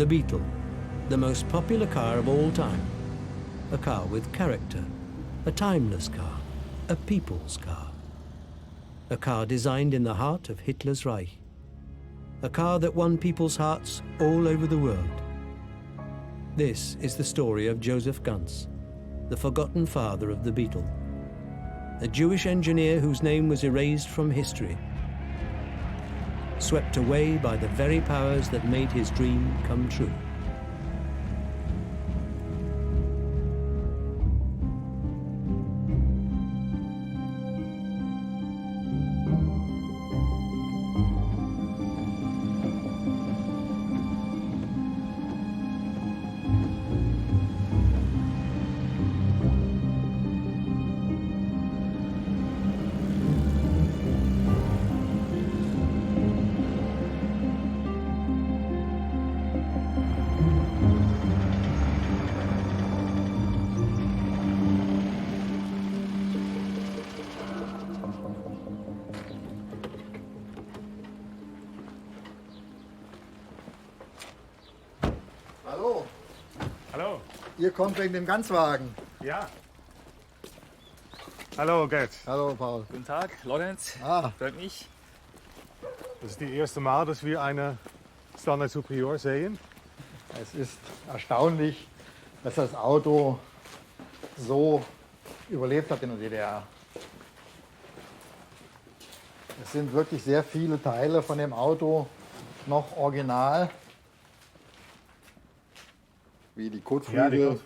The Beetle, the most popular car of all time. A car with character, a timeless car, a people's car. A car designed in the heart of Hitler's Reich. A car that won people's hearts all over the world. This is the story of Josef Ganz, the forgotten father of the Beetle. A Jewish engineer whose name was erased from history. Swept away by the very powers that made his dream come true. Hallo. Hallo. Ihr kommt wegen dem Ganzwagen. Ja. Hallo Gert. Hallo Paul. Guten Tag, Lorenz. Freut mich. Das ist das erste Mal, dass wir eine Standard Superior sehen. Es ist erstaunlich, dass das Auto so überlebt hat in der DDR. Es sind wirklich sehr viele Teile von dem Auto noch original. Wie die Kotflügel,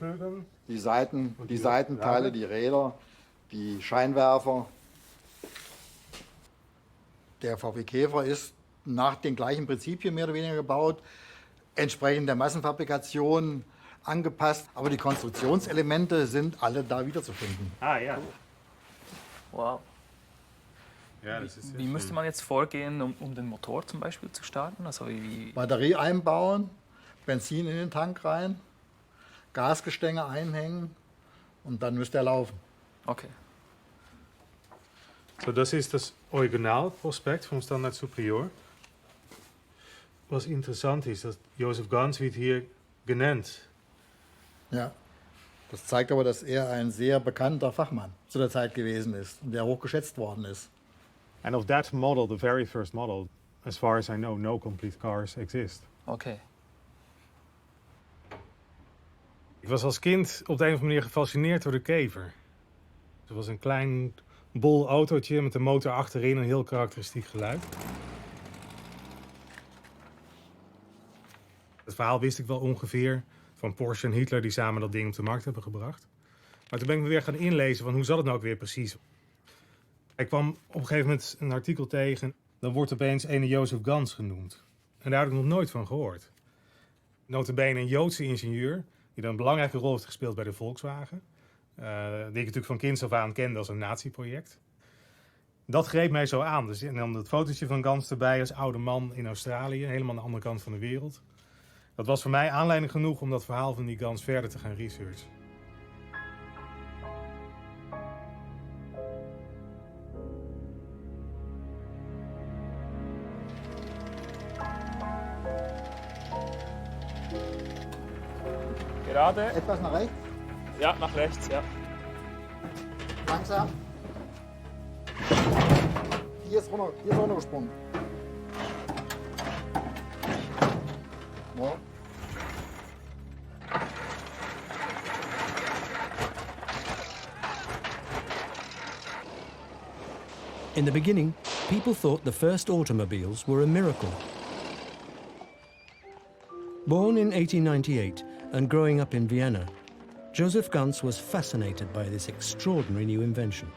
die Seitenteile, die Räder, die Scheinwerfer. Der VW Käfer ist nach den gleichen Prinzipien mehr oder weniger gebaut, entsprechend der Massenfabrikation angepasst, aber die Konstruktionselemente sind alle da wiederzufinden. Ah ja. Wow. Ja, das ist wie müsste man jetzt vorgehen, um den Motor zum Beispiel zu starten? Also Batterie einbauen, Benzin in den Tank rein, Gasgestänge einhängen und dann müsste er laufen. Okay. So, das ist das Originalprospekt vom Standard Superior. Was interessant ist, dass Josef Ganz wird hier genannt. Ja, das zeigt aber, dass er ein sehr bekannter Fachmann zu der Zeit gewesen ist und der hochgeschätzt worden ist. And of that model, the very first model, as far as I know, no complete cars exist. Okay. Ik was als kind op de een of andere manier gefascineerd door de kever. Het was een klein bol autootje met een motor achterin, een heel karakteristiek geluid. Het verhaal wist ik wel ongeveer van Porsche en Hitler die samen dat ding op de markt hebben gebracht. Maar toen ben ik me weer gaan inlezen van hoe zat het nou ook weer precies. Ik kwam op een gegeven moment een artikel tegen. Dan wordt opeens ene Josef Ganz genoemd. En daar had ik nog nooit van gehoord. Nota bene een Joodse ingenieur die dan een belangrijke rol heeft gespeeld bij de Volkswagen. Die ik natuurlijk van kinds af aan kende als een nazi-project. Dat greep mij zo aan. Dus, en dan het fotootje van Ganz erbij als oude man in Australië. Helemaal aan de andere kant van de wereld. Dat was voor mij aanleiding genoeg om dat verhaal van die Ganz verder te gaan researchen. Gerade? Etwas nach rechts, Ja, nach rechts, ja. langsam. Hier ist runtergesprungen. Ja. In the beginning, people thought the first automobiles were a miracle. Born in 1898 and growing up in Vienna, Josef Ganz was fascinated by this extraordinary new invention.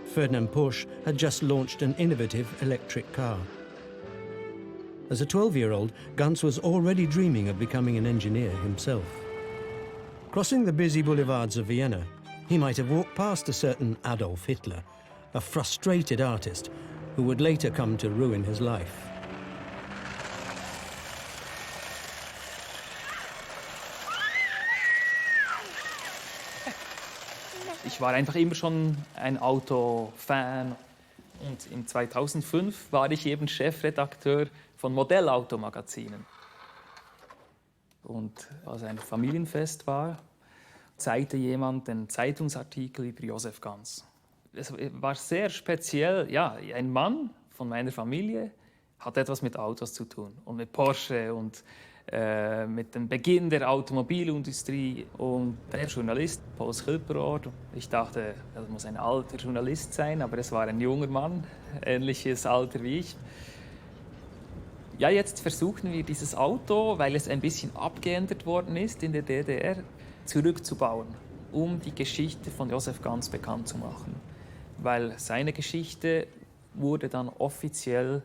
Ferdinand Porsche had just launched an innovative electric car. As a 12-year-old, Ganz was already dreaming of becoming an engineer himself. Crossing the busy boulevards of Vienna, he might have walked past a certain Adolf Hitler, a frustrated artist who would later come to ruin his life. Ich war einfach immer schon ein Autofan und in 2005 war ich eben Chefredakteur von Modellautomagazinen. Und als ein Familienfest war, zeigte jemand einen Zeitungsartikel über Josef Ganz. Es war sehr speziell. Ja, ein Mann von meiner Familie hat etwas mit Autos zu tun und mit Porsche und mit dem Beginn der Automobilindustrie. Und der Journalist, Paul Schilperohr, ich dachte, das muss ein alter Journalist sein, aber es war ein junger Mann, ähnliches Alter wie ich. Ja, jetzt versuchen wir dieses Auto, weil es ein bisschen abgeändert worden ist in der DDR, zurückzubauen, um die Geschichte von Josef Ganz bekannt zu machen. Weil seine Geschichte wurde dann offiziell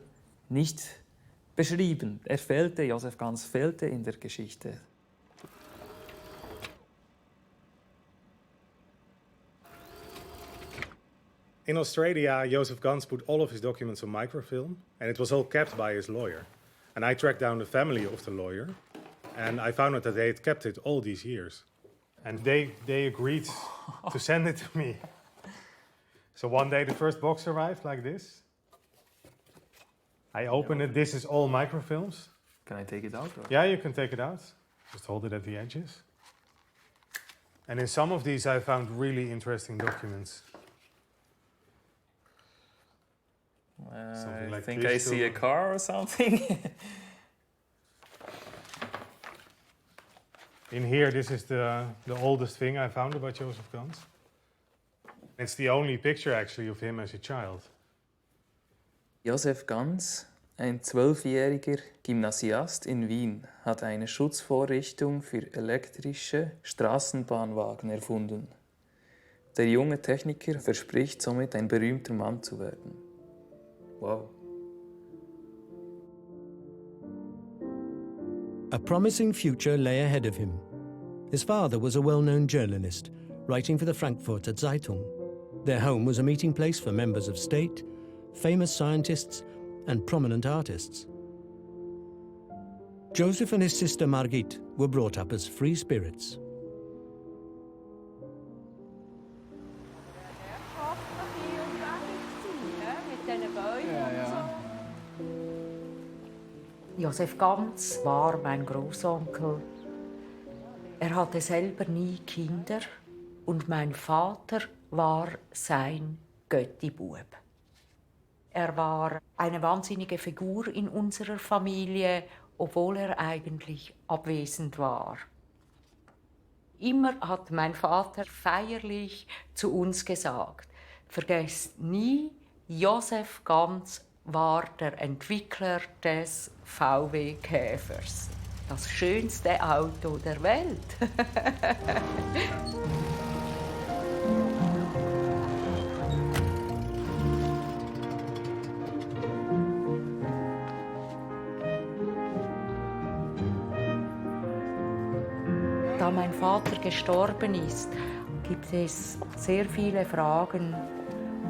nicht beschrieben. Josef Ganz fehlte in der Geschichte. In Australia, Josef Ganz put all of his documents on microfilm, and it was all kept by his lawyer. And I tracked down the family of the lawyer, and I found out that they had kept it all these years. And they agreed to send it to me. So one day the first box arrived like this. I open it, this is all microfilms. Can I take it out? Or? Yeah, you can take it out. Just hold it at the edges. And in some of these I found really interesting documents. I think I see a car or something. In here, this is the oldest thing I found about Josef Ganz. It's the only picture actually of him as a child. Josef Ganz, ein 12-jähriger Gymnasiast in Wien, hat eine Schutzvorrichtung für elektrische Straßenbahnwagen erfunden. Der junge Techniker verspricht somit, ein berühmter Mann zu werden. Wow. A promising future lay ahead of him. His father was a well-known journalist, writing for the Frankfurter Zeitung. Their home was a meeting place for members of state, famous scientists, and prominent artists. Josef and his sister Margit were brought up as free spirits. Josef Ganz war mein Großonkel. Er hatte selber nie Kinder und mein Vater war sein Göttibub. Er war eine wahnsinnige Figur in unserer Familie, obwohl er eigentlich abwesend war. Immer hat mein Vater feierlich zu uns gesagt: Vergesst nie, Josef Ganz war der Entwickler des VW-Käfers. Das schönste Auto der Welt. Da mein Vater gestorben ist, gibt es sehr viele Fragen.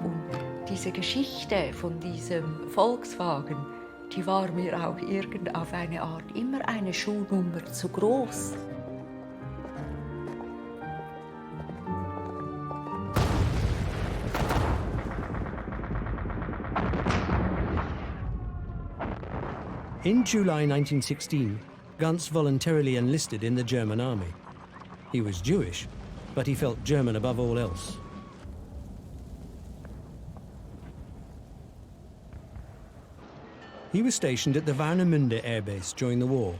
Und diese Geschichte von diesem Volkswagen, die war mir auch auf eine Art immer eine Schuhnummer zu groß. In July 1916, Ganz voluntarily enlisted in the German army. He was Jewish, but he felt German above all else. He was stationed at the Warnemünde air base during the war.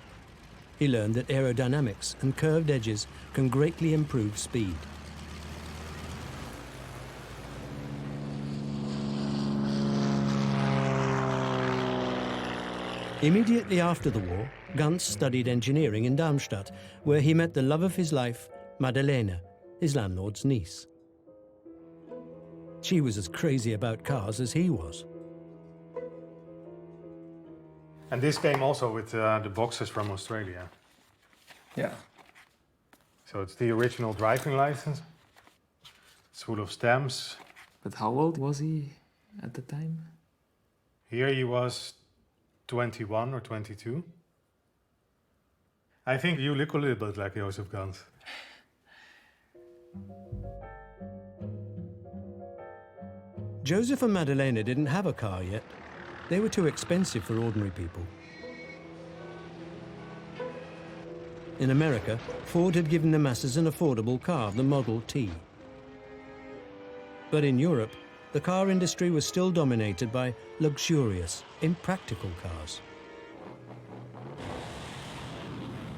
He learned that aerodynamics and curved edges can greatly improve speed. Immediately after the war, Ganz studied engineering in Darmstadt, where he met the love of his life, Madalena, his landlord's niece. She was as crazy about cars as he was. And this came also with the boxes from Australia. Yeah. So it's the original driving license. It's full of stamps. But how old was he at the time? Here he was 21 or 22. I think you look a little bit like Josef Ganz. Joseph and Madalena didn't have a car yet. They were too expensive for ordinary people. In America, Ford had given the masses an affordable car, the Model T. But in Europe, the car industry was still dominated by luxurious, impractical cars.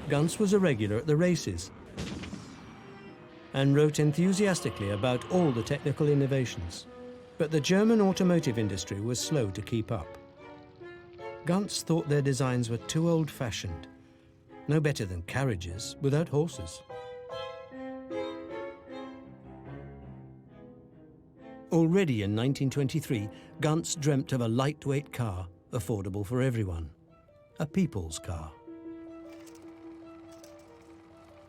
Ganz was a regular at the races and wrote enthusiastically about all the technical innovations. But the German automotive industry was slow to keep up. Ganz thought their designs were too old-fashioned, no better than carriages without horses. Already in 1923, Ganz dreamt of a lightweight car, affordable for everyone. A people's car.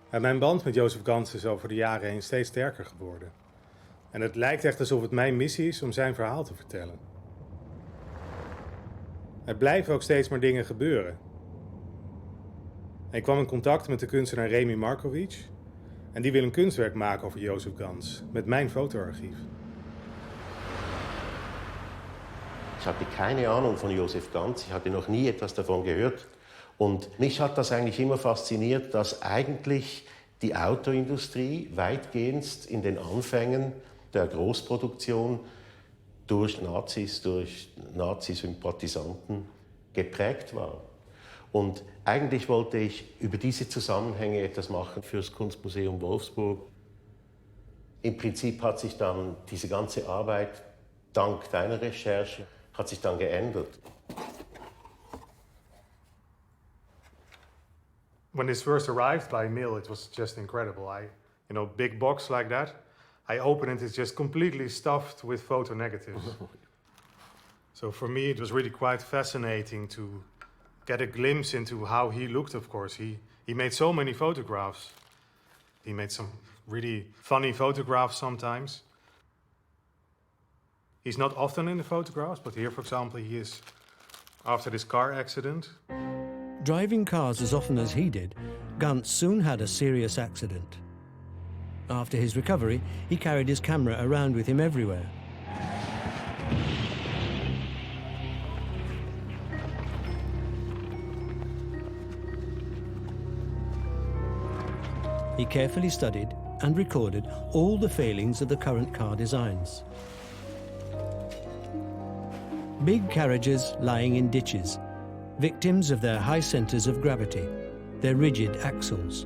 En mijn band met Josef Ganz is over de jaren heen steeds sterker geworden. En het lijkt echt alsof het mijn missie is om zijn verhaal te vertellen. Er blijven ook steeds maar dingen gebeuren. Ik kwam in contact met de kunstenaar Remy Markovic. En die wil een kunstwerk maken over Josef Ganz, met mijn fotoarchief. Ich hatte keine Ahnung von Josef Ganz, ich hatte noch nie etwas davon gehört. Und mich hat das eigentlich immer fasziniert, dass eigentlich die Autoindustrie weitgehend in den Anfängen der Großproduktion durch Nazi-Sympathisanten geprägt war. Und eigentlich wollte ich über diese Zusammenhänge etwas machen für das Kunstmuseum Wolfsburg. Im Prinzip hat sich dann diese ganze Arbeit, dank deiner Recherche, hat sich dann geändert. When this first arrived by mail, it was just incredible. Big box like that. I open it, it's just completely stuffed with photo negatives. So for me, it was really quite fascinating to get a glimpse into how he looked, of course. He made so many photographs. He made some really funny photographs sometimes. He's not often in the photographs, but here, for example, he is after this car accident. Driving cars as often as he did, Ganz soon had a serious accident. After his recovery, he carried his camera around with him everywhere. He carefully studied and recorded all the failings of the current car designs. Big carriages lying in ditches, victims of their high centres of gravity, their rigid axles.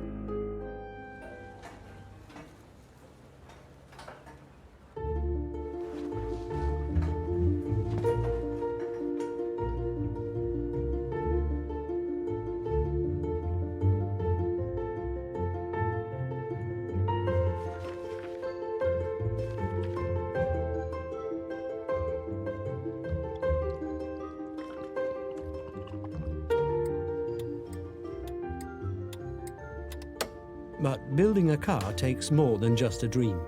But building a car takes more than just a dream.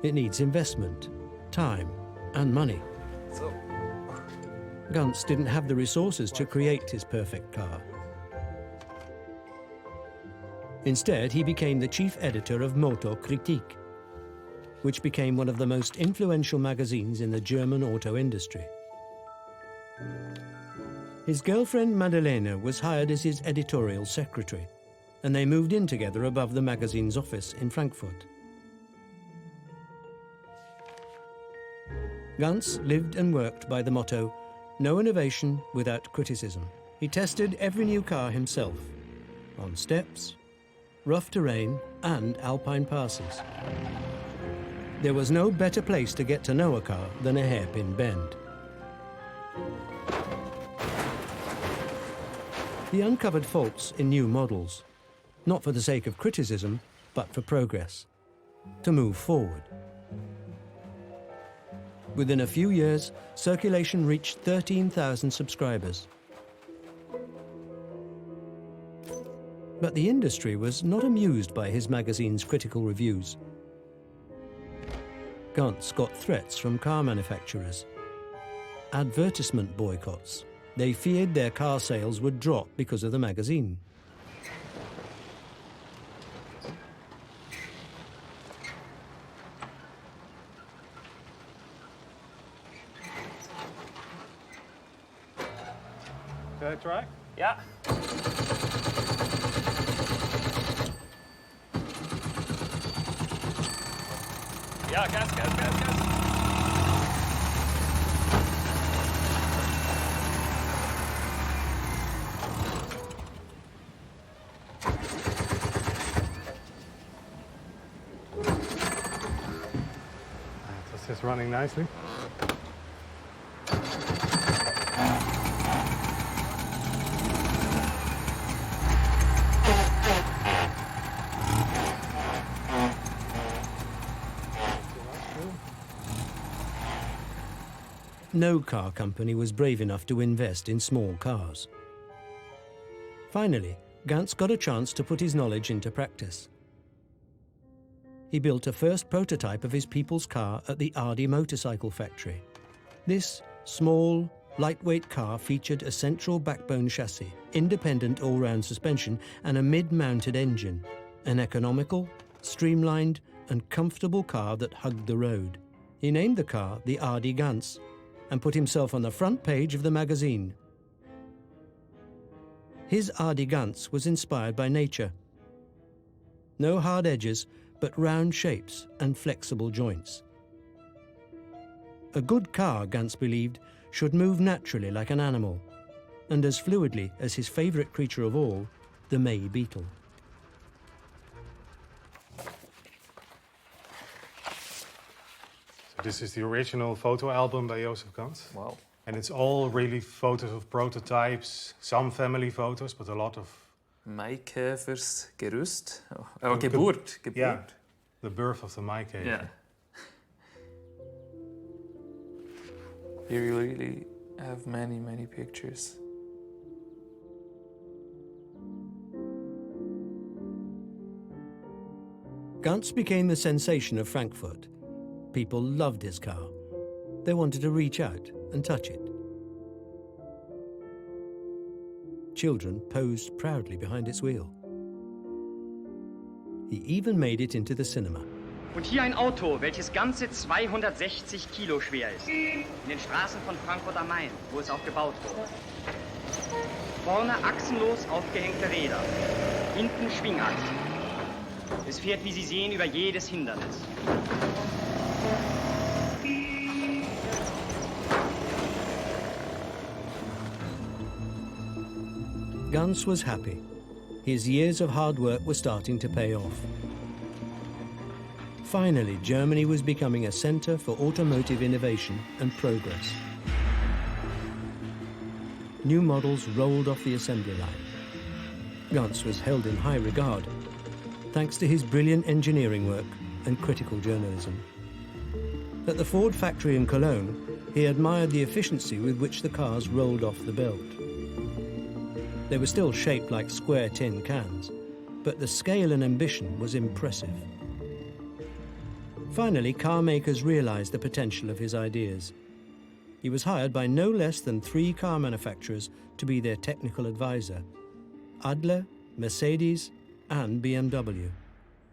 It needs investment, time, and money. Ganz didn't have the resources to create his perfect car. Instead, he became the chief editor of Motor-Kritik, which became one of the most influential magazines in the German auto industry. His girlfriend Madalena was hired as his editorial secretary, and they moved in together above the magazine's office in Frankfurt. Ganz lived and worked by the motto, "No innovation without criticism." He tested every new car himself, on steps, rough terrain, and alpine passes. There was no better place to get to know a car than a hairpin bend. He uncovered faults in new models, not for the sake of criticism, but for progress, to move forward. Within a few years, circulation reached 13,000 subscribers. But the industry was not amused by his magazine's critical reviews. Ganz got threats from car manufacturers, advertisement boycotts. They feared their car sales would drop because of the magazine. Can I try? Ja. Ja, Gas, Gas, Gas, Gas. That's just running nicely. No car company was brave enough to invest in small cars. Finally, Ganz got a chance to put his knowledge into practice. He built a first prototype of his people's car at the Audi motorcycle factory. This small, lightweight car featured a central backbone chassis, independent all-round suspension, and a mid-mounted engine. An economical, streamlined, and comfortable car that hugged the road. He named the car the Audi Ganz and put himself on the front page of the magazine. His Audi Ganz was inspired by nature. No hard edges, but round shapes and flexible joints. A good car, Ganz believed, should move naturally like an animal, and as fluidly as his favourite creature of all, the May Beetle. This is the original photo album by Josef Ganz. Wow. And it's all really photos of prototypes, some family photos, but a lot of... Maikäfers Gerüst. Oh, Geburt. Geburt. Yeah, the birth of the Maikäfer. Yeah. Here you really have many, many pictures. Ganz became the sensation of Frankfurt. People loved his car. They wanted to reach out and touch it. Children posed proudly behind its wheel. He even made it into the cinema. Und hier ein Auto, welches ganze 260 Kilo schwer ist. In den Straßen von Frankfurt am Main, wo es auch gebaut wurde. Vorne achsenlos aufgehängte Räder, hinten Schwingachsen. Es fährt, wie Sie sehen, über jedes Hindernis. Ganz was happy. His years of hard work were starting to pay off. Finally, Germany was becoming a centre for automotive innovation and progress. New models rolled off the assembly line. Ganz was held in high regard, thanks to his brilliant engineering work and critical journalism. At the Ford factory in Cologne, he admired the efficiency with which the cars rolled off the belt. They were still shaped like square tin cans, but the scale and ambition was impressive. Finally, car makers realized the potential of his ideas. He was hired by no less than 3 car manufacturers to be their technical advisor: Adler, Mercedes and BMW.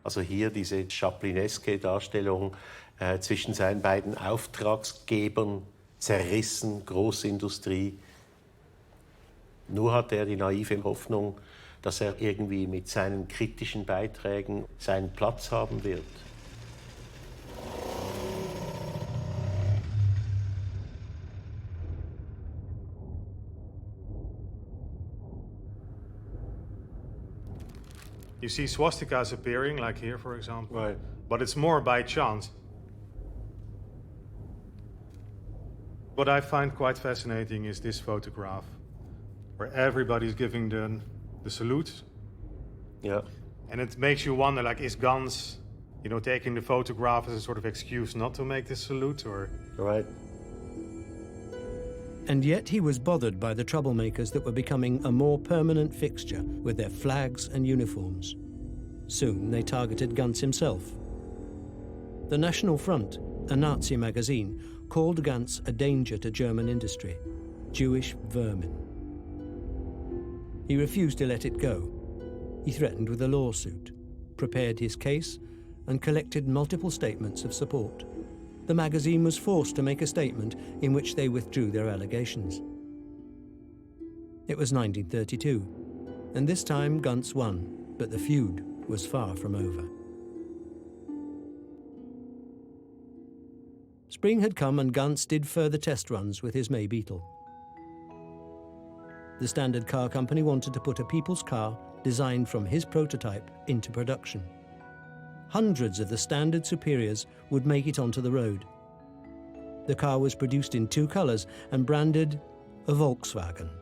Also hier diese Chaplineske Darstellung zwischen seinen beiden Auftragsgebern, zerrissen, Großindustrie. Nur hat er die naive Hoffnung, dass er irgendwie mit seinen kritischen Beiträgen seinen Platz haben wird. You see swastikas appearing, like here, for example. Right. But it's more by chance. What I find quite fascinating is this photograph, where everybody's giving the salute. Yeah. And it makes you wonder, like, is Ganz, taking the photograph as a sort of excuse not to make this salute, or... Right. And yet he was bothered by the troublemakers that were becoming a more permanent fixture with their flags and uniforms. Soon they targeted Ganz himself. The National Front, a Nazi magazine, called Ganz a danger to German industry, Jewish vermin. He refused to let it go. He threatened with a lawsuit, prepared his case, and collected multiple statements of support. The magazine was forced to make a statement in which they withdrew their allegations. It was 1932, and this time Ganz won, but the feud was far from over. Spring had come and Ganz did further test runs with his May Beetle. The Standard Car Company wanted to put a people's car designed from his prototype into production. Hundreds of the Standard Superiors would make it onto the road. The car was produced in 2 colours and branded a Volkswagen.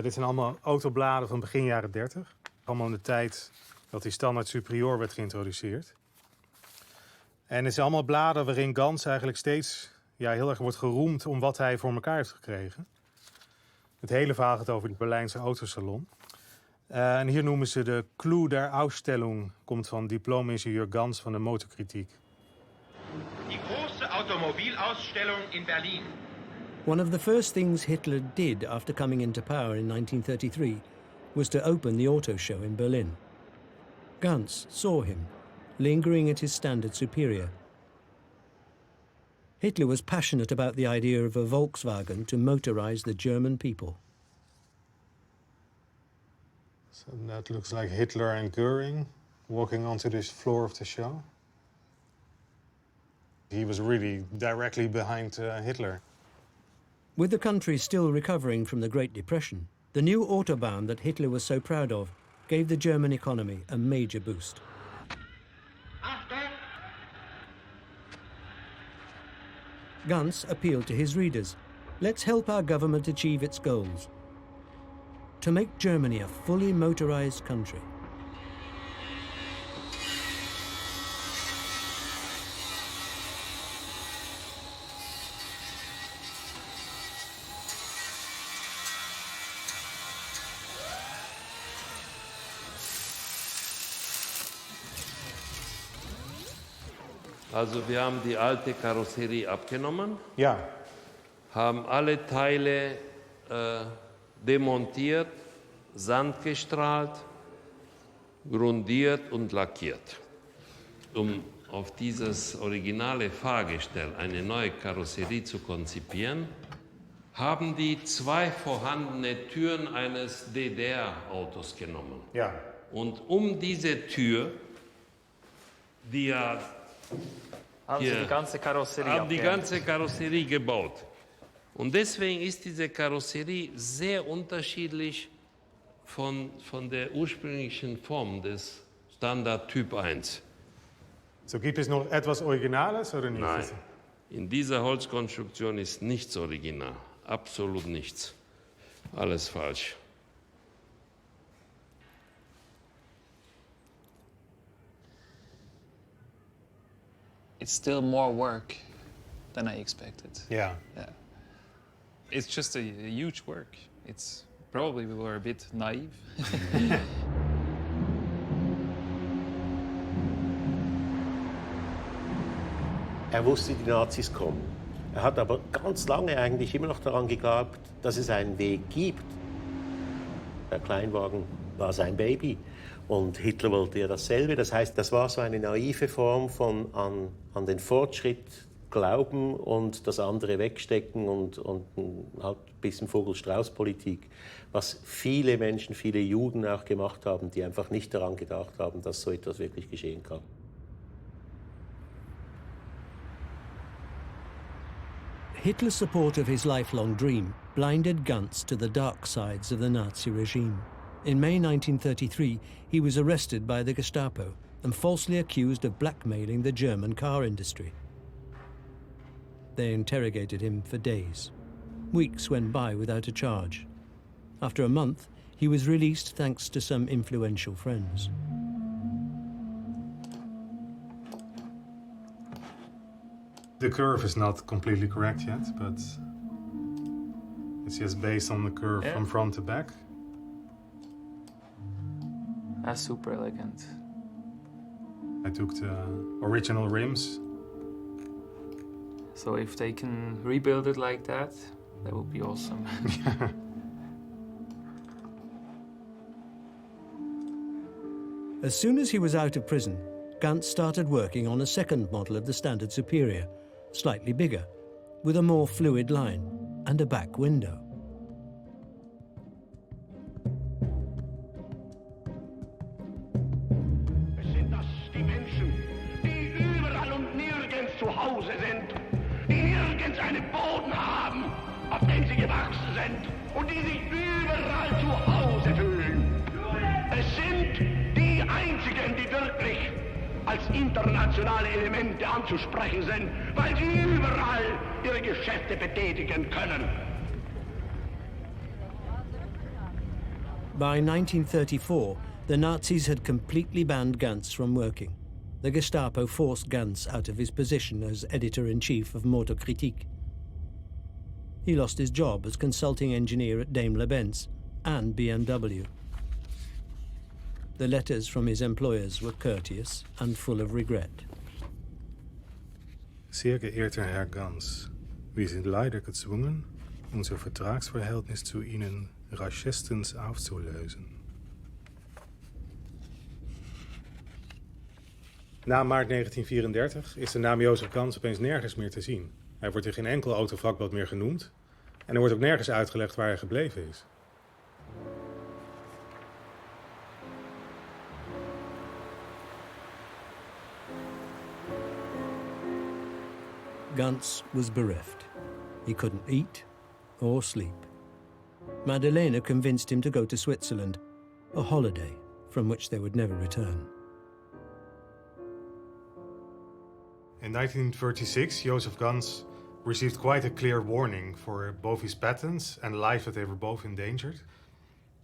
Dit zijn allemaal autobladen van begin jaren 30. Allemaal in de tijd dat die standaard superior werd geïntroduceerd. En het zijn allemaal bladen waarin Ganz eigenlijk steeds heel erg wordt geroemd om wat hij voor elkaar heeft gekregen. Het hele verhaal gaat over het Berlijnse autosalon. En hier noemen ze de Clou der Ausstellung, komt van diploma-ingenieur Ganz van de Motor-Kritik. Die große Automobilausstellung in Berlin. One of the first things Hitler did after coming into power in 1933 was to open the auto show in Berlin. Ganz saw him, lingering at his Standard Superior. Hitler was passionate about the idea of a Volkswagen to motorize the German people. So that looks like Hitler and Göring walking onto this floor of the show. He was really directly behind Hitler. With the country still recovering from the Great Depression, the new Autobahn that Hitler was so proud of gave the German economy a major boost. Ganz appealed to his readers. Let's help our government achieve its goals. To make Germany a fully motorized country. Also wir haben die alte Karosserie abgenommen, Ja, haben alle Teile demontiert, Sand gestrahlt, grundiert und lackiert. Um auf dieses originale Fahrgestell eine neue Karosserie zu konzipieren, haben die 2 vorhandene Türen eines DDR-Autos genommen. ja. Und um diese Tür, die ja Haben Sie die ganze Karosserie haben die abgehängt? ganze Karosserie gebaut. Und deswegen ist diese Karosserie sehr unterschiedlich von der ursprünglichen Form des Standard Typ 1. So gibt es noch etwas Originales oder nicht? Nein, in dieser Holzkonstruktion ist nichts original. Absolut nichts. Alles falsch. It's still more work than I expected. Ja. Yeah. It's just a huge work. It's probably we were a bit naive. Er wusste, die Nazis kommen. Er hat aber ganz lange eigentlich immer noch daran geglaubt, dass es einen Weg gibt. Der Kleinwagen war sein Baby und Hitler wollte ja dasselbe. Das heißt, das war so eine naive Form von an den Fortschritt glauben und das andere wegstecken und halt ein bisschen Vogel-Strauß-Politik, was viele Menschen, viele Juden auch gemacht haben, die einfach nicht daran gedacht haben, dass so etwas wirklich geschehen kann. Hitler's support of his lifelong dream blinded Ganz to the dark sides of the Nazi regime. In May 1933, he was arrested by the Gestapo and falsely accused of blackmailing the German car industry. They interrogated him for days. Weeks went by without a charge. After a month, he was released thanks to some influential friends. The curve is not completely correct yet, but it's just based on the curve from front to back. That's super elegant. I took the original rims. So if they can rebuild it like that, that would be awesome. As soon as he was out of prison, Ganz started working on a second model of the Standard Superior, slightly bigger, with a more fluid line and a back window. denen sie gewachsen sind und die sich überall zu Hause fühlen. Es sind die einzigen, die wirklich als internationale Elemente anzusprechen sind, weil sie überall ihre Geschäfte betätigen können. By 1934, the Nazis had completely banned Ganz from working. The Gestapo forced Ganz out of his position as editor-in-chief of Motor-Kritik. He lost his job as consulting engineer at Daimler-Benz and BMW. The letters from his employers were courteous and full of regret. Sehr geehrter Herr Ganz, wir sind leider gezwungen, unser Vertragsverhältnis zu Ihnen raschestens aufzulösen. Na maart 1934 is de naam Josef Ganz opeens nergens meer te zien. Hij wordt in geen enkel autovakblad meer genoemd en er wordt ook nergens uitgelegd waar hij gebleven is. Ganz was bereft. He couldn't eat or sleep. Madalena convinced him to go to Switzerland, a holiday from which they would never return. In 1936, Josef Ganz received quite a clear warning for both his patents and life, that they were both endangered.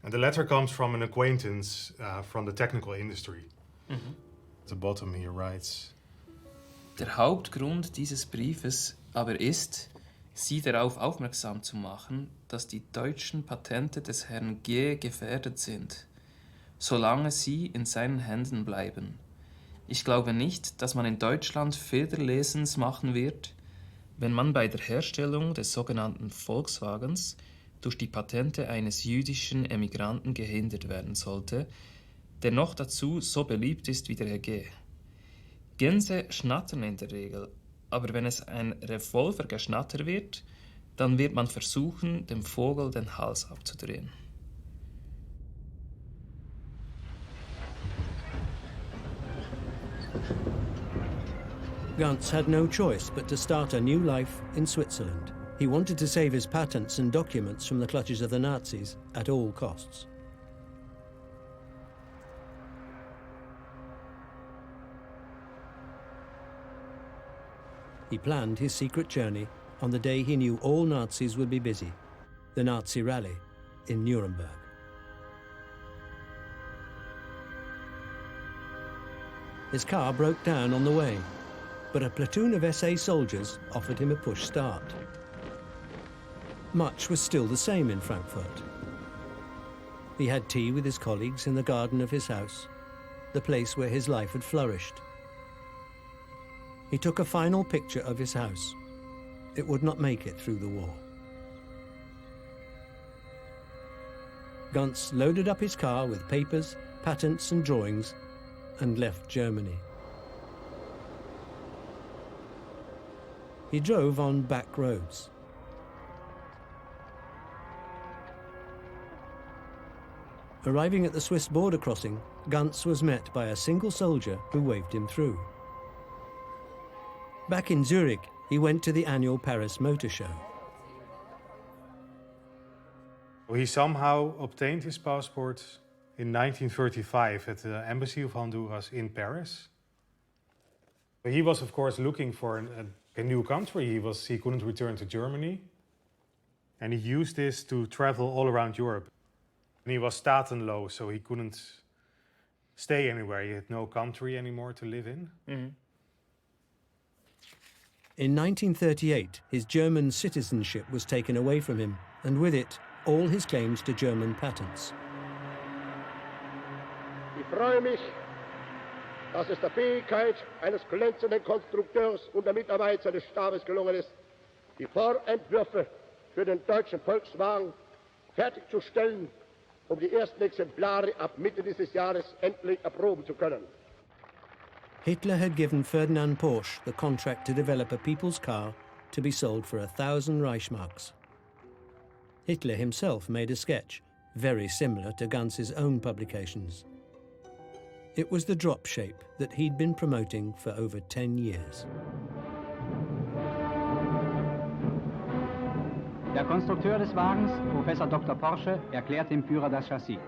And the letter comes from an acquaintance from the technical industry. At the bottom he writes, Der Hauptgrund dieses Briefes aber ist, Sie darauf aufmerksam zu machen, dass die deutschen Patente des Herrn G. gefährdet sind, solange sie in seinen Händen bleiben. Ich glaube nicht, dass man in Deutschland Federlesens machen wird, wenn man bei der Herstellung des sogenannten Volkswagens durch die Patente eines jüdischen Emigranten gehindert werden sollte, der noch dazu so beliebt ist wie der Herr G. Gänse schnattern in der Regel, aber wenn es ein Revolvergeschnatter wird, dann wird man versuchen, dem Vogel den Hals abzudrehen. Ganz had no choice but to start a new life in Switzerland. He wanted to save his patents and documents from the clutches of the Nazis at all costs. He planned his secret journey on the day he knew all Nazis would be busy, the Nazi rally in Nuremberg. His car broke down on the way, but a platoon of SA soldiers offered him a push start. Much was still the same in Frankfurt. He had tea with his colleagues in the garden of his house, the place where his life had flourished. He took a final picture of his house. It would not make it through the war. Ganz loaded up his car with papers, patents and drawings and left Germany. He drove on back roads. Arriving at the Swiss border crossing, Ganz was met by a single soldier who waved him through. Back in Zurich, he went to the annual Paris Motor Show. He somehow obtained his passport in 1935 at the embassy of Honduras in Paris. He was, of course, looking for a new country. He couldn't return to Germany. And he used this to travel all around Europe. And he was staatenloos, so he couldn't stay anywhere. He had no country anymore to live in. In 1938, his German citizenship was taken away from him, and with it, all his claims to German patents. Ich freue mich, dass es der Fähigkeit eines glänzenden Konstrukteurs und der Mitarbeit seines Stabes gelungen ist, die Vorentwürfe für den deutschen Volkswagen fertigzustellen, die ersten Exemplare ab Mitte dieses Jahres endlich erproben zu können. Hitler had given Ferdinand Porsche the contract to develop a people's car to be sold for 1,000 Reichsmarks. Hitler himself made a sketch, very similar to Ganz's own publications. It was the drop shape that he'd been promoting for over 10 years. Der Konstrukteur des Wagens, Professor Dr. Porsche, erklärt dem Führer das Chassis.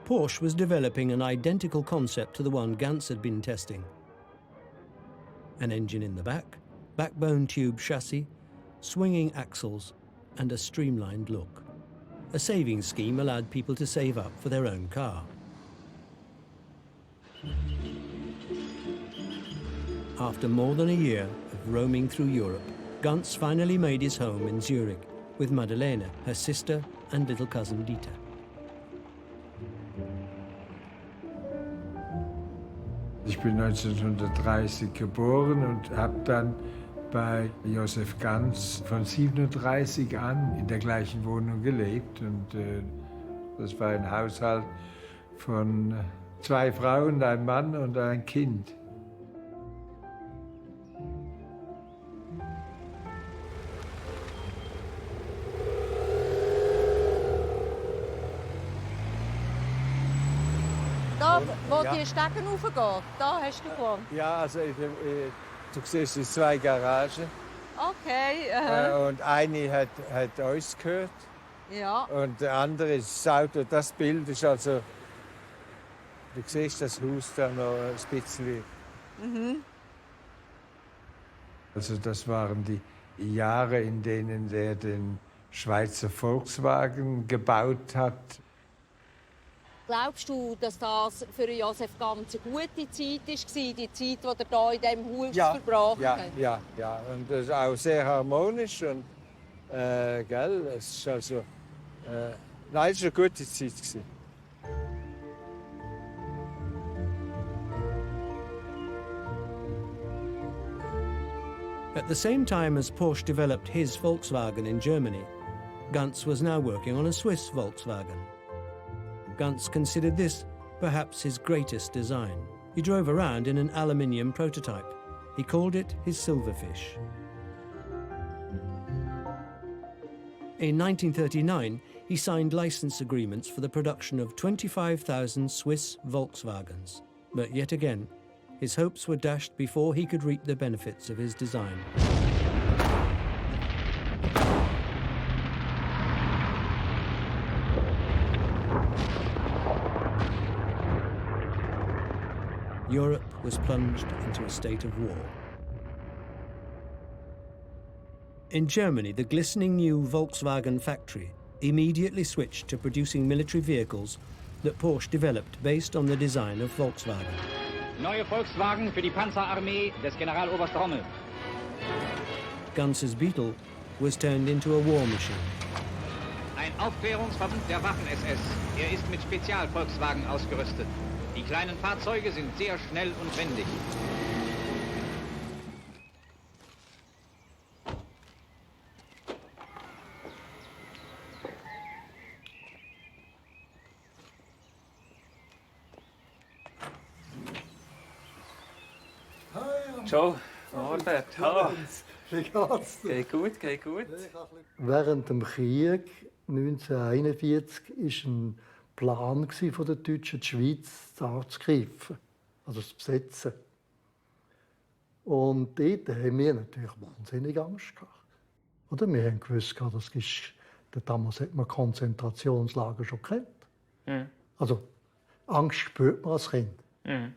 Porsche was developing an identical concept to the one Ganz had been testing. An engine in the back, backbone tube chassis, swinging axles, and a streamlined look. A savings scheme allowed people to save up for their own car. After more than a year of roaming through Europe, Ganz finally made his home in Zurich with Madeleine, her sister, and little cousin Dieter. Ich bin 1930 geboren und habe dann bei Josef Ganz von 37 an in der gleichen Wohnung gelebt. Und das war ein Haushalt von 2 Frauen, ein Mann und ein Kind. Da, wo die Stecken raufgehen, da hast du gewohnt? Ja, also du siehst, es 2 Garagen. Okay. Und eine hat uns gehört. Ja. Und der andere ist das Auto. Das Bild ist also, du siehst das Haus da noch ein bisschen. Mhm. Also das waren die Jahre, in denen er den Schweizer Volkswagen gebaut hat. Glaubst du, dass das für Josef Ganz eine gute Zeit war, die Zeit, die er hier in diesem Haus verbracht hat? Ja. Und das ist auch sehr harmonisch. Und, gell, es ist also, nein, es war eine gute Zeit. At the same time as Porsche developed his Volkswagen in Germany, Ganz was now working on a Swiss Volkswagen. Ganz considered this perhaps his greatest design. He drove around in an aluminium prototype. He called it his Silverfish. In 1939, he signed license agreements for the production of 25,000 Swiss Volkswagens. But yet again, his hopes were dashed before he could reap the benefits of his design. Europe was plunged into a state of war. In Germany, the glistening new Volkswagen factory immediately switched to producing military vehicles that Porsche developed based on the design of Volkswagen. Neue Volkswagen für die Panzerarmee des Generaloberst Rommel. Ganz's Beetle was turned into a war machine. Ein Aufklärungsverbund der Waffen-SS. Er ist mit Spezial-Volkswagen ausgerüstet. Die kleinen Fahrzeuge sind sehr schnell und wendig. Joe, Norbert, hallo. Wie geht's dir? Geht gut, geht gut. Während dem Krieg 1941 war ein Plan von den Deutschen, die Schweiz anzugreifen, also zu besetzen. Und dort haben wir natürlich wahnsinnig Angst gehabt. Oder wir haben gewusst, das ist, damals hat man Konzentrationslager schon kennt. Mhm. Also Angst spürt man als Kind. Mhm.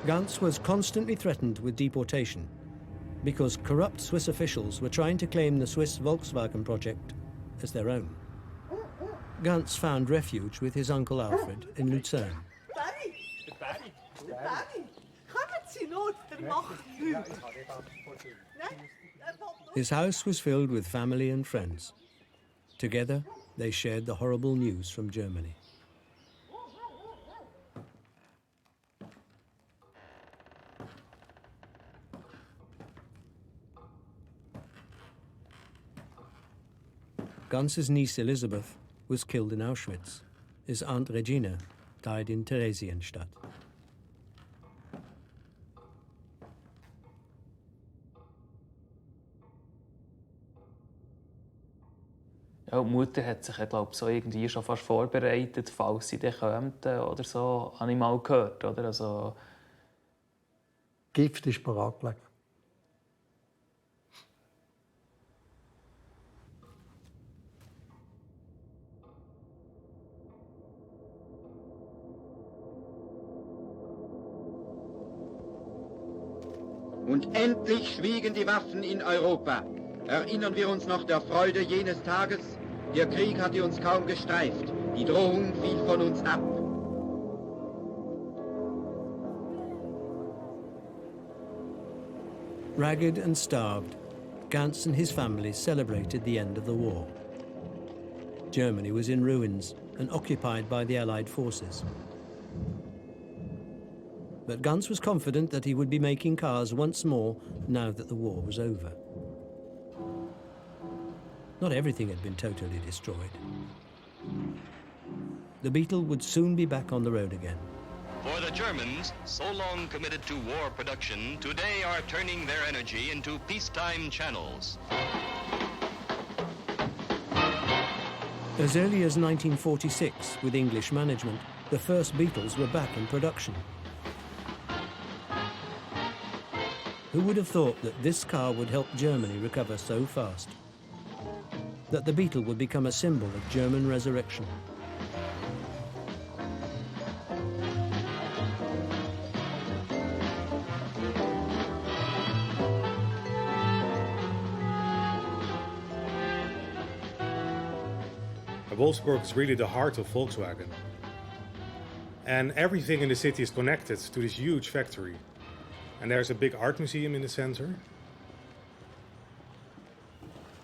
Ganz was constantly threatened with deportation because corrupt Swiss officials were trying to claim the Swiss Volkswagen project as their own. Ganz found refuge with his uncle Alfred in Luzern. Barry, kommen Sie nur, der macht nichts. His house was filled with family and friends. Together, they shared the horrible news from Germany. Ganz's niece Elizabeth was killed in Auschwitz. His aunt Regina died in Theresienstadt. Ja, die Mutter hat sich, glaube ich, so irgendwie schon fast vorbereitet, falls sie dann kommen oder so, habe ich mal gehört. Oder? Also, Gift ist parat gelegt. Und endlich schwiegen die Waffen in Europa. Erinnern wir uns noch der Freude jenes Tages? Der Krieg hatte uns kaum gestreift. Die Drohung fiel von uns ab. Ragged and starved, Ganz and his family celebrated the end of the war. Germany was in ruins and occupied by the Allied forces. But Ganz was confident that he would be making cars once more now that the war was over. Not everything had been totally destroyed. The Beetle would soon be back on the road again. For the Germans, so long committed to war production, today are turning their energy into peacetime channels. As early as 1946, with English management, the first Beetles were back in production. Who would have thought that this car would help Germany recover so fast? That the Beetle would become a symbol of German resurrection. Wolfsburg is really the heart of Volkswagen. And everything in the city is connected to this huge factory. And there's a big art museum in the center.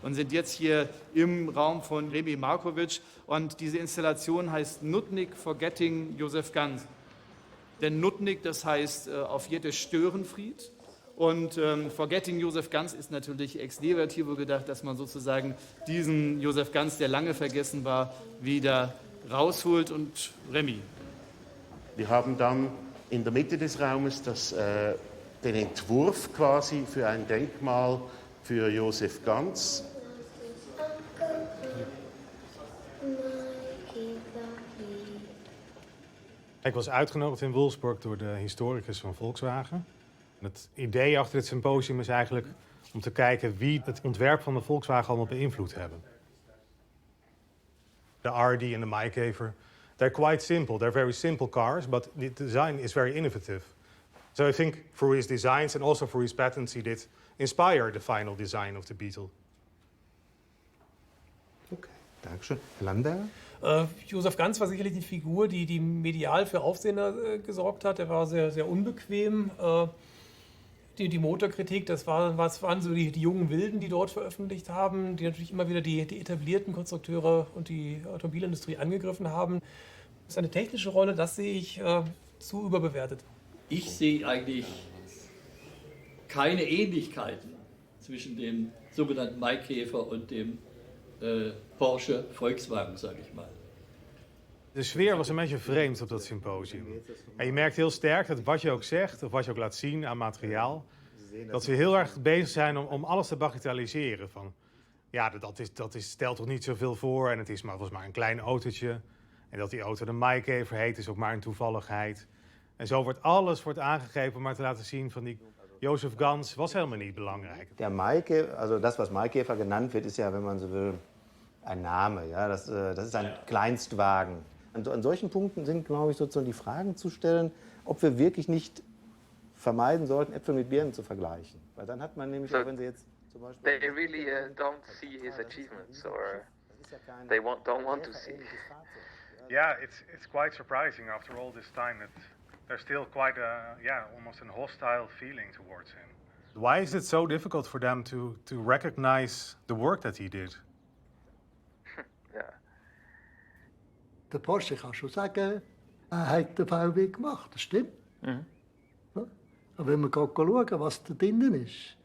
Und sind jetzt hier im Raum von Remi Markovic. Und diese Installation heißt Nutnik Forgetting Josef Ganz. Denn Nutnik, das heißt auf Jiddisch Störenfried. Und Forgetting Josef Ganz ist natürlich ex negativo gedacht, dass man sozusagen diesen Josef Ganz, der lange vergessen war, wieder rausholt. Und Remi. Wir haben dann in der Mitte des Raumes den Entwurf quasi für ein Denkmal für Josef Ganz. Ik was uitgenodigd in Wolfsburg door de historicus van Volkswagen. Het idee achter het symposium is eigenlijk om te kijken wie het ontwerp van de Volkswagen allemaal beïnvloed hebben. De RD en de Maikäfer, they're quite simple. They're very simple cars, but the design is very innovative. So I think through his designs and also through his patents, he did inspire the final design of the Beetle. Okay, Dankeschön. Lander? Josef Ganz war sicherlich die Figur, die medial für Aufsehen gesorgt hat. Er war sehr, sehr unbequem. Die Motor-Kritik, das waren so die jungen Wilden, die dort veröffentlicht haben, die natürlich immer wieder die etablierten Konstrukteure und die Automobilindustrie angegriffen haben. Seine technische Rolle, das sehe ich zu überbewertet. Ich sehe eigentlich keine Ähnlichkeiten zwischen dem sogenannten Maikäfer und dem Porsche Volkswagen, sage ich mal. De sfeer was een beetje vreemd op dat symposium. En je merkt heel sterk dat wat je ook zegt, of wat je ook laat zien aan materiaal, dat ze heel erg bezig zijn om alles te bagatelliseren. Van, ja, dat stelt toch niet zoveel voor en het is volgens mij een klein autootje. En dat die auto de Maikäfer heet is ook maar een toevalligheid. En zo wordt alles aangegeven om maar te laten zien van die Josef Ganz was helemaal niet belangrijk. Der Maikäfer, also das, was Maikäfer genannt wird, ist ja, wenn man so will, ein Name. Ja? Das ist ein Kleinstwagen. An solchen Punkten sind, glaube ich, sozusagen die Fragen zu stellen, ob wir wirklich nicht vermeiden sollten, Äpfel mit Birnen zu vergleichen. Weil dann hat man nämlich, auch wenn Sie jetzt zum Beispiel... They really don't see his achievements or they don't want to see. Yeah, it's quite surprising after all this time that there's still quite almost a hostile feeling towards him. Why is it so difficult for them to recognize the work that he did? Der Porsche kann schon sagen, er hat den VW gemacht, das stimmt. Mhm. Ja? Aber wenn wir schauen, was da drinnen ist,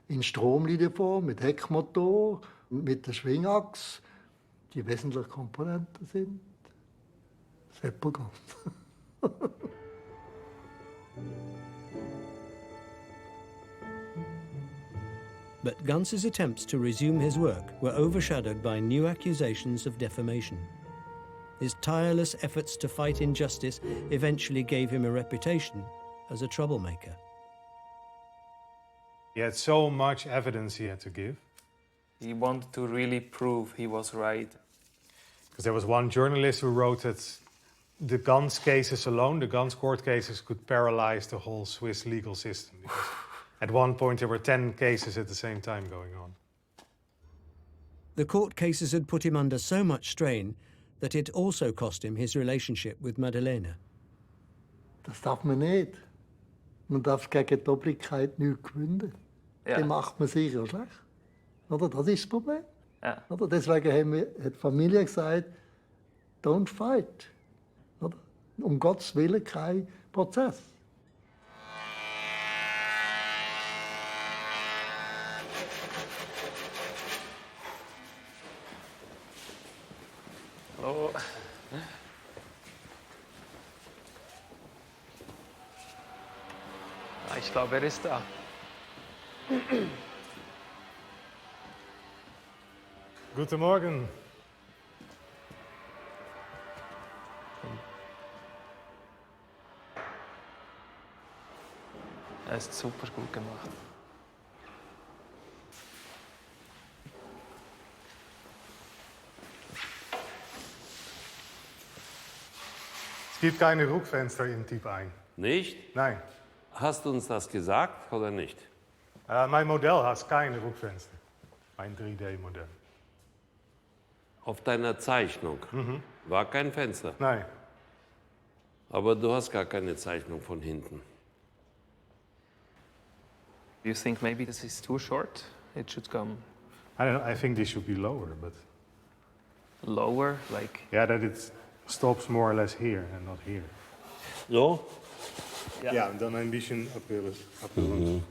in Stromlinienform, mit Heckmotor, mit der Schwingachse, die wesentlichen Komponenten sind Seppelgans. But Ganz's attempts to resume his work were overshadowed by new accusations of defamation. His tireless efforts to fight injustice eventually gave him a reputation as a troublemaker. He had so much evidence he had to give. He wanted to really prove he was right. Because there was one journalist who wrote that the Ganz cases alone, the Ganz court cases, could paralyze the whole Swiss legal system. Because at one point there were 10 cases at the same time going on. The court cases had put him under so much strain that it also cost him his relationship with Madeleine. Das darf man nicht. Man darf gegen die Obrigkeit nichts gewinnen. Ja. Dann macht man sicher schlecht. Oder? Das ist das Problem. Ja. Oder? Deswegen hat die Familie gesagt, don't fight. Oder? Um Gottes Willen kein Prozess. Hallo. Ich glaube, er ist da. Guten Morgen. Er ist super gut gemacht. Es gibt keine Rückfenster in Typ 1. Nicht? Nein. Hast du uns das gesagt oder nicht? Mein Modell hat keine Rückfenster. Ein 3D-Modell. Auf deiner Zeichnung war kein Fenster? Nein. Aber du hast gar keine Zeichnung von hinten. Do you think maybe this is too short? It should come I don't know, I think this should be lower, but... lower, like... Yeah, that it stops more or less here and not here. So? Ja, und dann ein bisschen abgerundet.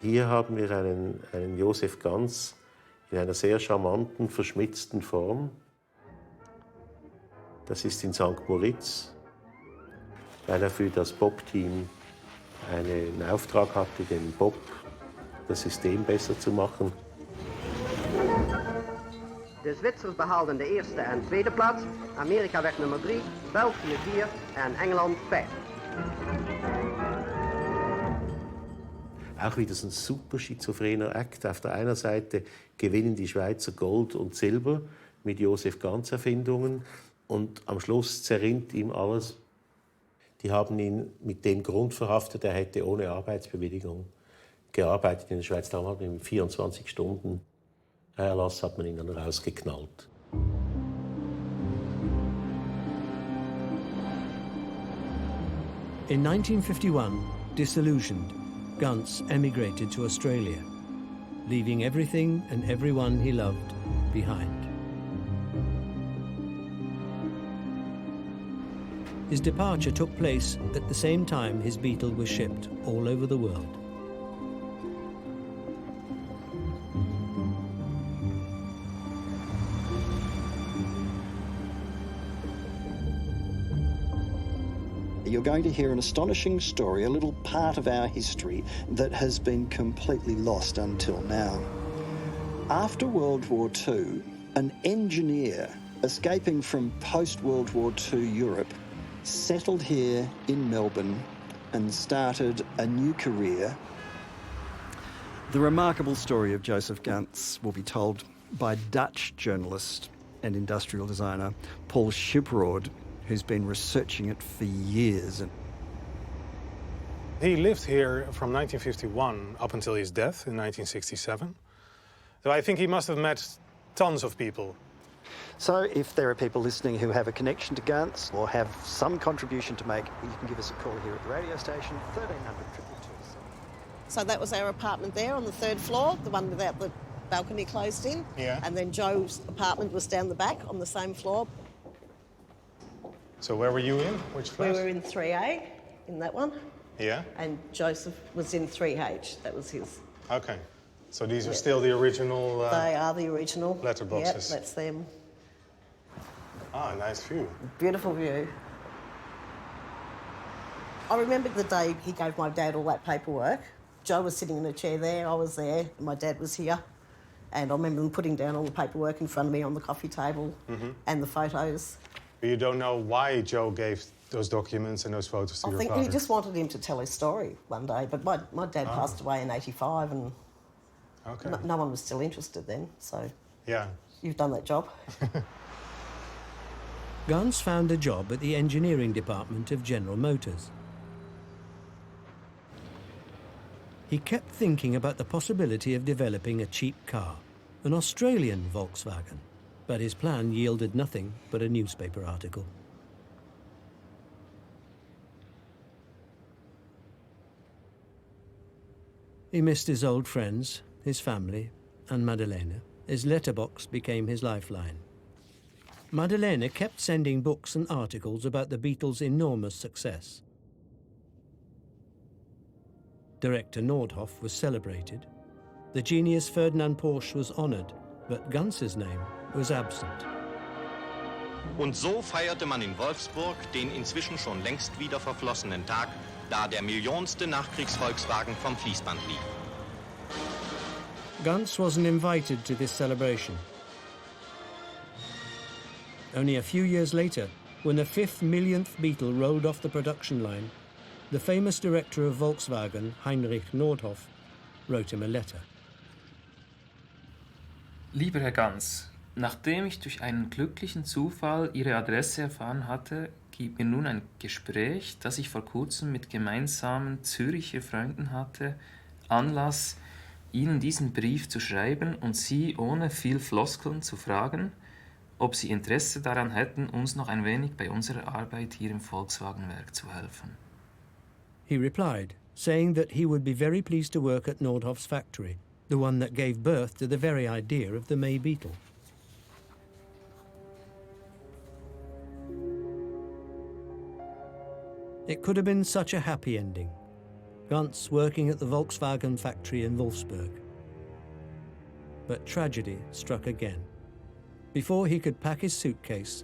Hier haben wir einen Josef Ganz in einer sehr charmanten, verschmitzten Form. Das ist in St. Moritz, weil er für das Bob-Team einen Auftrag hatte, den Bob, das System besser zu machen. De Zwitsers behaalden de eerste en tweede plaats, Amerika werd nummer 3, België 4 en Engeland 5. Auch wieder so ein super schizophrener Akt. Auf der einen Seite gewinnen die Schweizer Gold und Silber mit Josef Ganz Erfindungen und am Schluss zerrinnt ihm alles. Die haben ihn mit dem Grund verhaftet, er hätte ohne Arbeitsbewilligung gearbeitet in der Schweiz. Damals mit 24 Stunden Erlass hat man ihn dann rausgeknallt. In 1951, disillusioned, Ganz emigrated to Australia, leaving everything and everyone he loved behind. His departure took place at the same time his Beetle was shipped all over the world. You're going to hear an astonishing story, a little part of our history that has been completely lost until now. After World War II, an engineer escaping from post-World War II Europe settled here in Melbourne and started a new career. The remarkable story of Josef Ganz will be told by Dutch journalist and industrial designer Paul Schipperord, who's been researching it for years. He lived here from 1951 up until his death in 1967. So I think he must have met tons of people. So if there are people listening who have a connection to Ganz or have some contribution to make, you can give us a call here at the radio station, 1300 222. So that was our apartment there on the 3rd floor, the one without the balcony closed in. Yeah. And then Joe's apartment was down the back on the same floor. So where were you in? Which flat? We were in 3A, in that one. Yeah? And Joseph was in 3H, that was his. Okay. So these are still the original... They are the original. letterboxes. Yep, that's them. Ah, nice view. Beautiful view. I remember the day he gave my dad all that paperwork. Joe was sitting in a chair there, I was there, my dad was here. And I remember them putting down all the paperwork in front of me on the coffee table and the photos. But you don't know why Joe gave those documents and those photos to your father? I think he just wanted him to tell his story one day. But my dad passed away in '85 and no one was still interested then, so yeah, you've done that job. Ganz found a job at the engineering department of General Motors. He kept thinking about the possibility of developing a cheap car, an Australian Volkswagen, but his plan yielded nothing but a newspaper article. He missed his old friends, his family, and Madalena. His letterbox became his lifeline. Madalena kept sending books and articles about the Beetle's enormous success. Director Nordhoff was celebrated. The genius Ferdinand Porsche was honoured, but Ganz's name was absent. Und so feierte man in Wolfsburg den inzwischen schon längst wieder verflossenen Tag, da der millionste Nachkriegs-Volkswagen vom Fließband lief. Ganz wasn't invited to this celebration. Only a few years later, when the 5th millionth Beetle rolled off the production line, the famous director of Volkswagen, Heinrich Nordhoff, wrote him a letter. Lieber Herr Ganz, nachdem ich durch einen glücklichen Zufall Ihre Adresse erfahren hatte, gibt mir nun ein Gespräch, das ich vor kurzem mit gemeinsamen Züricher Freunden hatte, Anlass, Ihnen diesen Brief zu schreiben und Sie ohne viel Floskeln zu fragen, ob Sie Interesse daran hätten, uns noch ein wenig bei unserer Arbeit hier im Volkswagenwerk zu helfen. He replied, saying that he would be very pleased to work at Nordhoff's factory, the one that gave birth to the very idea of the May Beetle. It could have been such a happy ending. Ganz working at the Volkswagen factory in Wolfsburg. But tragedy struck again. Before he could pack his suitcase,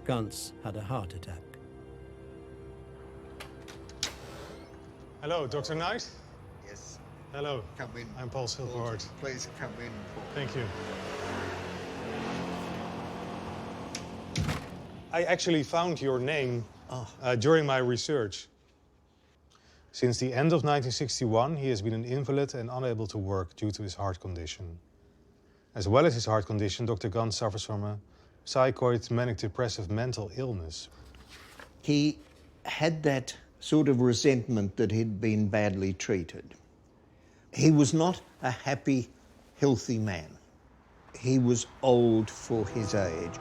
Ganz had a heart attack. Hello, Dr. Knight? Yes. Hello. Come in. I'm Paul Silverhart. Please come in. Thank you. I actually found your name during my research. Since the end of 1961, he has been an invalid and unable to work due to his heart condition. As well as his heart condition, Dr. Ganz suffers from a psychoid manic-depressive mental illness. He had that sort of resentment that he'd been badly treated. He was not a happy, healthy man. He was old for his age.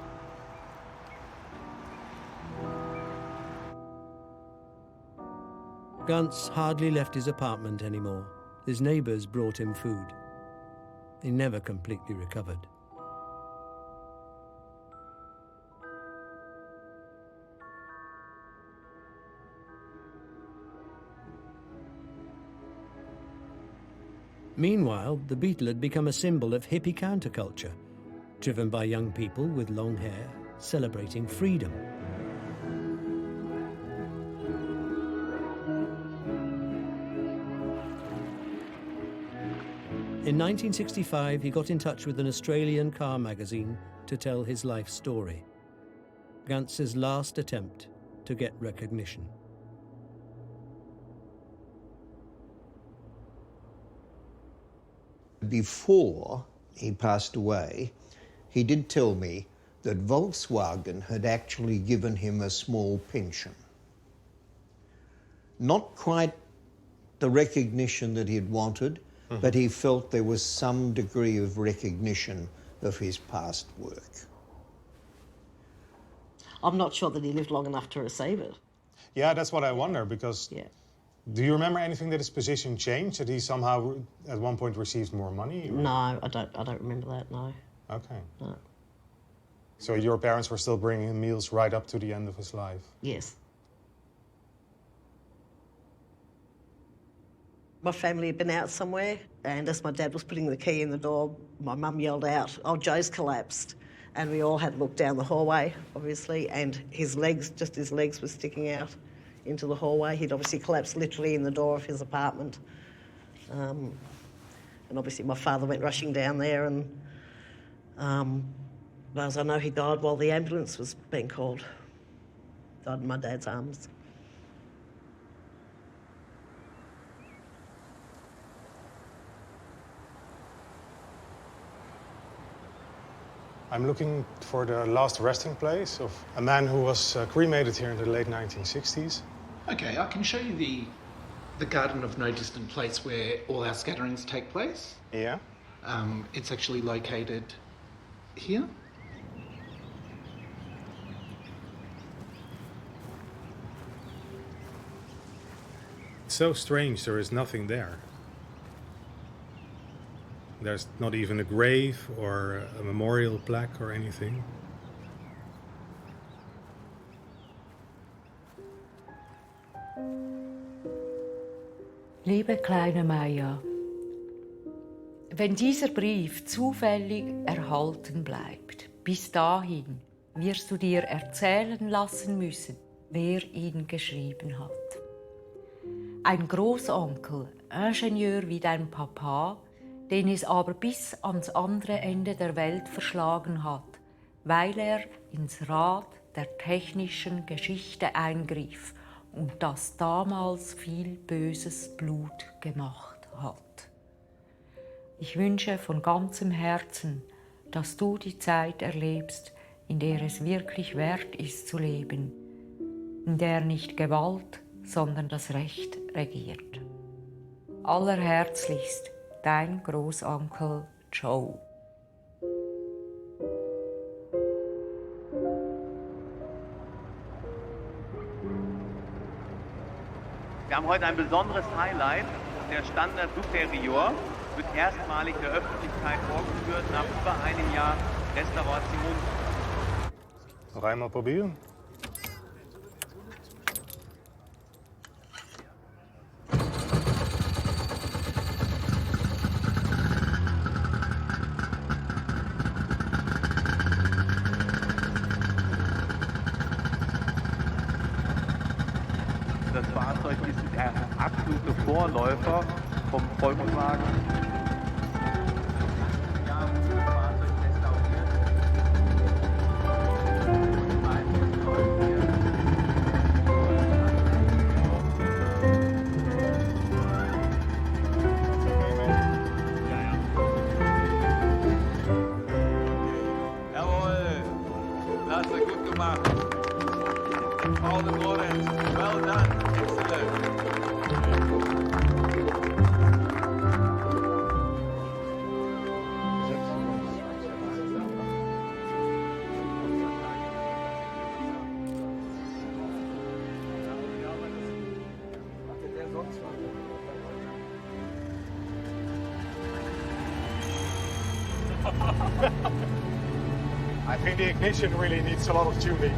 Ganz hardly left his apartment anymore. His neighbours brought him food. He never completely recovered. Meanwhile, the Beetle had become a symbol of hippie counterculture, driven by young people with long hair, celebrating freedom. In 1965, he got in touch with an Australian car magazine to tell his life story. Ganz's last attempt to get recognition. Before he passed away, he did tell me that Volkswagen had actually given him a small pension. Not quite the recognition that he'd wanted, but he felt there was some degree of recognition of his past work. I'm not sure that he lived long enough to receive it. Yeah, that's what I wonder, because do you remember anything that his position changed, that he somehow at one point received more money? Or? No, I don't remember that, no. Okay. No. So your parents were still bringing him meals right up to the end of his life? Yes. My family had been out somewhere, and as my dad was putting the key in the door, my mum yelled out, "Oh, Joe's collapsed." And we all had to look down the hallway, obviously, and his legs were sticking out into the hallway. He'd obviously collapsed literally in the door of his apartment. And obviously my father went rushing down there, and as I know, he died while the ambulance was being called. Died in my dad's arms. I'm looking for the last resting place of a man who was cremated here in the late 1960s. Okay, I can show you the garden of no distant place where all our scatterings take place. Yeah. It's actually located here. It's so strange, there is nothing there. There's not even a grave or a memorial plaque or anything. Liebe kleine Maya, wenn dieser Brief zufällig erhalten bleibt, bis dahin wirst du dir erzählen lassen müssen, wer ihn geschrieben hat. Ein Großonkel, Ingenieur wie dein Papa, den es aber bis ans andere Ende der Welt verschlagen hat, weil er ins Rad der technischen Geschichte eingriff und das damals viel böses Blut gemacht hat. Ich wünsche von ganzem Herzen, dass du die Zeit erlebst, in der es wirklich wert ist zu leben, in der nicht Gewalt, sondern das Recht regiert. Allerherzlichst, dein Großonkel Joe. Wir haben heute ein besonderes Highlight. Der Standard Superior wird erstmalig der Öffentlichkeit vorgeführt nach über einem Jahr Restauration. Nog einmal probieren. Das Fahrzeug ist der absolute Vorläufer vom Volkswagen. Jawohl, das hast du gut gemacht. All the Lawrence, well done, excellent. I think the ignition really needs a lot of tuning.